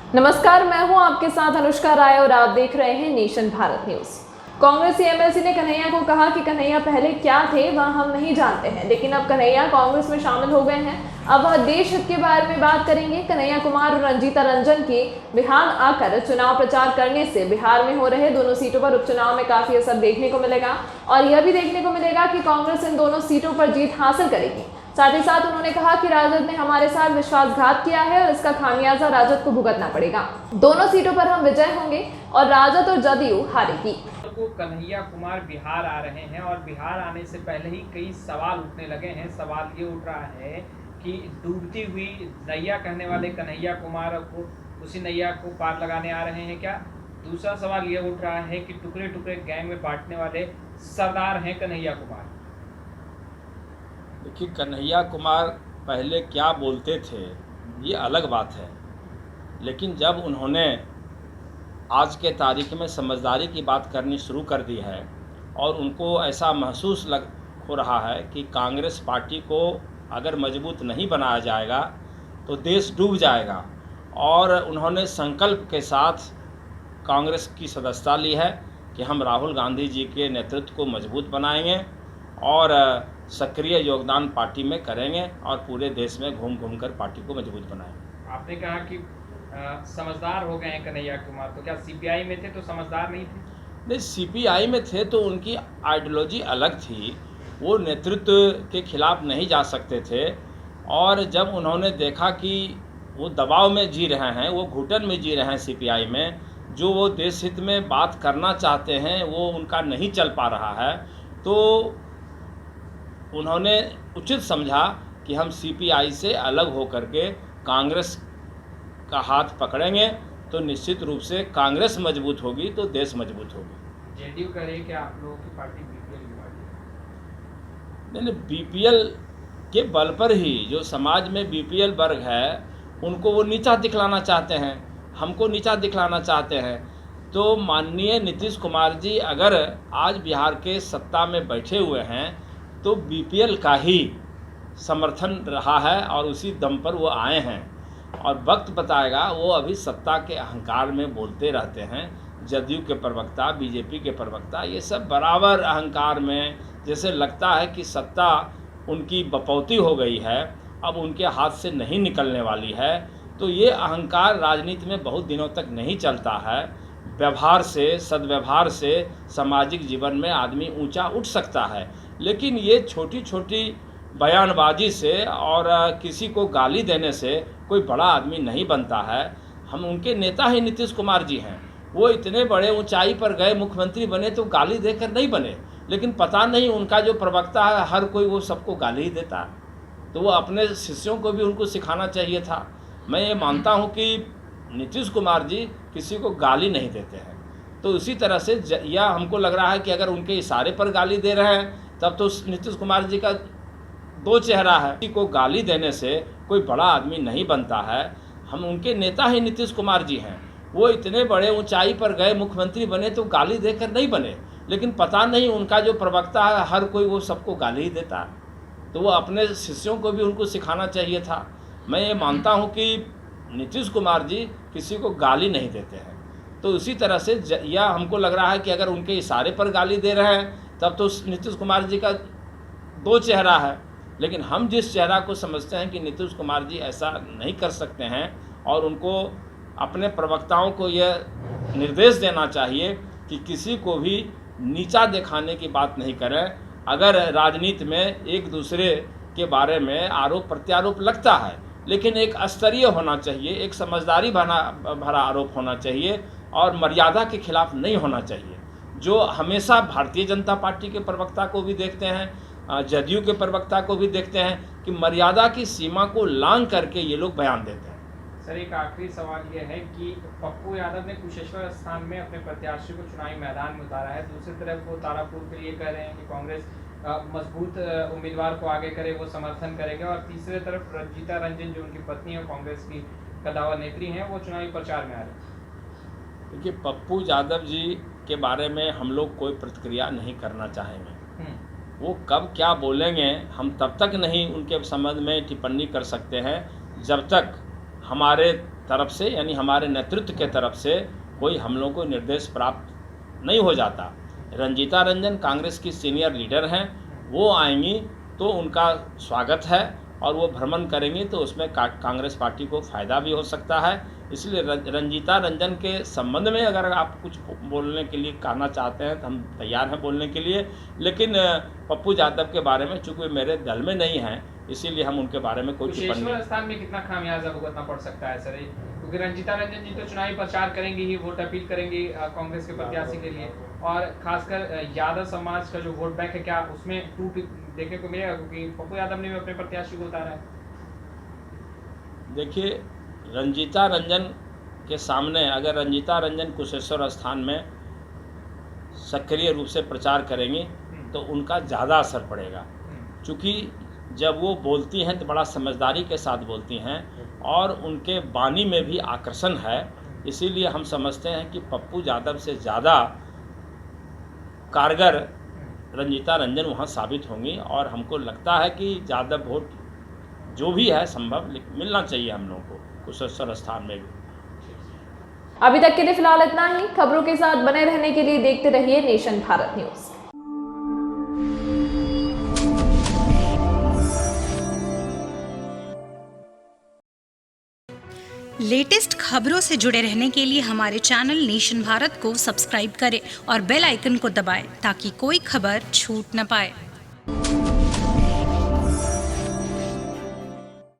नमस्कार, मैं हूं आपके साथ अनुष्का राय और आप देख रहे हैं नेशन भारत न्यूज। कांग्रेसी एमएलसी ने कन्हैया को कहा कि कन्हैया पहले क्या थे वह हम नहीं जानते हैं, लेकिन अब कन्हैया कांग्रेस में शामिल हो गए हैं। अब वह देश हित के बारे में बात करेंगे। कन्हैया कुमार और रंजीता रंजन की बिहार आकर चुनाव प्रचार करने से बिहार में हो रहे दोनों सीटों पर उपचुनाव में काफी असर देखने को मिलेगा और यह भी देखने को मिलेगा कि कांग्रेस इन दोनों सीटों पर जीत हासिल करेगी। साथ ही साथ उन्होंने कहा कि राजद ने हमारे साथ विश्वासघात किया है और इसका खामियाजा राजद को भुगतना पड़ेगा। दोनों सीटों पर हम विजय होंगे और राजद और जदयू हारेगी। को कन्हैया कुमार बिहार आ रहे हैं और बिहार आने से पहले ही कई सवाल उठने लगे हैं। सवाल ये उठ रहा है कि डूबती हुई नैया कहने वाले कन्हैया कुमार को उसी नैया को पार लगाने आ रहे हैं क्या। दूसरा सवाल ये उठ रहा है कि टुकड़े टुकड़े गैंग में बांटने वाले सरदार हैं कन्हैया कुमार। देखिए, कन्हैया कुमार पहले क्या बोलते थे ये अलग बात है, लेकिन जब उन्होंने आज के तारीख में समझदारी की बात करनी शुरू कर दी है और उनको ऐसा महसूस हो रहा है कि कांग्रेस पार्टी को अगर मजबूत नहीं बनाया जाएगा तो देश डूब जाएगा, और उन्होंने संकल्प के साथ कांग्रेस की सदस्यता ली है कि हम राहुल गांधी जी के नेतृत्व को मजबूत बनाएंगे और सक्रिय योगदान पार्टी में करेंगे और पूरे देश में घूम घूम कर पार्टी को मजबूत बनाएंगे। आपने कहा कि समझदार हो गए हैं कन्हैया कुमार, तो क्या सीपीआई में थे तो समझदार नहीं थे? नहीं, सीपीआई में थे तो उनकी आइडियोलॉजी अलग थी, वो नेतृत्व के खिलाफ नहीं जा सकते थे। और जब उन्होंने देखा कि वो दबाव में जी रहे हैं, वो घुटन में जी रहे हैं सीपीआई में, जो वो देश हित में बात करना चाहते हैं वो उनका नहीं चल पा रहा है, तो उन्होंने उचित समझा कि हम सीपीआई से अलग होकर के कांग्रेस का हाथ पकड़ेंगे तो निश्चित रूप से कांग्रेस मजबूत होगी तो देश मजबूत होगी। जेडीयू कह रही है कि आप लोगों की पार्टी बीपीएल की पार्टी है। नहीं, बीपीएल के बल पर ही जो समाज में बीपीएल वर्ग है उनको वो नीचा दिखलाना चाहते हैं, हमको नीचा दिखलाना चाहते हैं। तो माननीय नीतीश कुमार जी अगर आज बिहार के सत्ता में बैठे हुए हैं तो बीपीएल का ही समर्थन रहा है और उसी दम पर वो आए हैं, और वक्त बताएगा। वो अभी सत्ता के अहंकार में बोलते रहते हैं। जदयू के प्रवक्ता, बीजेपी के प्रवक्ता, ये सब बराबर अहंकार में, जैसे लगता है कि सत्ता उनकी बपौती हो गई है, अब उनके हाथ से नहीं निकलने वाली है। तो ये अहंकार राजनीति में बहुत दिनों तक नहीं चलता है। व्यवहार से, सद्व्यवहार से सामाजिक जीवन में आदमी ऊंचा उठ सकता है, लेकिन ये छोटी छोटी बयानबाजी से और किसी को गाली देने से कोई बड़ा आदमी नहीं बनता है। हम उनके नेता ही नीतीश कुमार जी हैं, वो इतने बड़े ऊंचाई पर गए, मुख्यमंत्री बने तो गाली देकर नहीं बने, लेकिन पता नहीं उनका जो प्रवक्ता है हर कोई वो सबको गाली ही देता है। तो वो अपने शिष्यों को भी उनको सिखाना चाहिए था। मैं ये मानता हूँ कि नीतीश कुमार जी किसी को गाली नहीं देते हैं, तो इसी तरह से यह हमको लग रहा है कि अगर उनके इशारे पर गाली दे रहे हैं तब तो नीतीश कुमार जी का दो चेहरा है। किसी को गाली देने से कोई बड़ा आदमी नहीं बनता है। हम उनके नेता ही नीतीश कुमार जी हैं, वो इतने बड़े ऊंचाई पर गए, मुख्यमंत्री बने तो गाली देकर नहीं बने, लेकिन पता नहीं उनका जो प्रवक्ता है हर कोई वो सबको गाली ही देता है। तो वो अपने शिष्यों को भी उनको सिखाना चाहिए था। मैं ये मानता हूँ कि नीतीश कुमार जी किसी को गाली नहीं देते हैं, तो इसी तरह से यह हमको लग रहा है कि अगर उनके इशारे पर गाली दे रहे हैं तब तो नीतीश कुमार जी का दो चेहरा है। लेकिन हम जिस चेहरा को समझते हैं कि नीतीश कुमार जी ऐसा नहीं कर सकते हैं, और उनको अपने प्रवक्ताओं को यह निर्देश देना चाहिए कि किसी को भी नीचा दिखाने की बात नहीं करें। अगर राजनीति में एक दूसरे के बारे में आरोप प्रत्यारोप लगता है, लेकिन एक स्तरीय होना चाहिए, एक समझदारी भरा आरोप होना चाहिए और मर्यादा के खिलाफ नहीं होना चाहिए। जो हमेशा भारतीय जनता पार्टी के प्रवक्ता को भी देखते हैं, जदयू के प्रवक्ता को भी देखते हैं कि मर्यादा की सीमा को लांघ करके ये लोग बयान देते हैं। सर, एक आखिरी सवाल ये है कि पप्पू यादव ने कुशेश्वर स्थान में अपने प्रत्याशी को चुनावी मैदान में उतारा है, दूसरी तरफ वो तारापुर के लिए कह रहे हैं कि कांग्रेस मजबूत उम्मीदवार को आगे करे, वो समर्थन करेगा, और तीसरी तरफ रंजीता रंजन जो उनकी पत्नी है कांग्रेस की कदावर नेत्री हैं, वो चुनावी प्रचार में आ रहे हैं। देखिए, पप्पू यादव जी के बारे में हम लोग कोई प्रतिक्रिया नहीं करना चाहेंगे। वो कब क्या बोलेंगे हम तब तक नहीं उनके संबंध में टिप्पणी कर सकते हैं जब तक हमारे तरफ से यानी हमारे नेतृत्व के तरफ से कोई हम लोगों को निर्देश प्राप्त नहीं हो जाता। रंजीता रंजन कांग्रेस की सीनियर लीडर हैं, वो आएंगी तो उनका स्वागत है और वो भ्रमण करेंगी तो उसमें कांग्रेस पार्टी को फ़ायदा भी हो सकता है। इसलिए रंजीता रंजन के संबंध में अगर आप कुछ बोलने के लिए कहना चाहते हैं तो हम तैयार हैं बोलने के लिए, लेकिन पप्पू यादव के बारे में चूँकि मेरे दल में नहीं हैं इसीलिए हम उनके बारे में कोई टिप्पणी कुशेश्वर स्थान में कितना खामियाजा भुगतना पड़ सकता है सर, क्योंकि रंजीता रंजन जी तो चुनावी प्रचार करेंगी ही, वोट अपील करेंगी कांग्रेस के प्रत्याशी के लिए, और खासकर यादव समाज का जो वोट बैंक है क्या उसमें टूट देखने को मिलेगा, क्योंकि पप्पू यादव ने भी अपने प्रत्याशी को उतारा है। देखिए, रंजीता रंजन के सामने अगर रंजीता रंजन कुशेश्वर स्थान में सक्रिय रूप से प्रचार करेंगी तो उनका ज़्यादा असर पड़ेगा, क्योंकि जब वो बोलती हैं तो बड़ा समझदारी के साथ बोलती हैं और उनके वाणी में भी आकर्षण है। इसीलिए हम समझते हैं कि पप्पू यादव से ज़्यादा कारगर रंजीता रंजन वहाँ साबित होंगी और हमको लगता है कि ज़्यादा वोट जो भी है संभव मिलना चाहिए हम लोगों को कुशेश्वर स्थान में भी। अभी तक के लिए फिलहाल इतना ही। खबरों के साथ बने रहने के लिए देखते रहिए नेशन भारत न्यूज। लेटेस्ट खबरों से जुड़े रहने के लिए हमारे चैनल नेशन भारत को सब्सक्राइब करें और बेल आइकन को दबाएं ताकि कोई खबर छूट न पाए।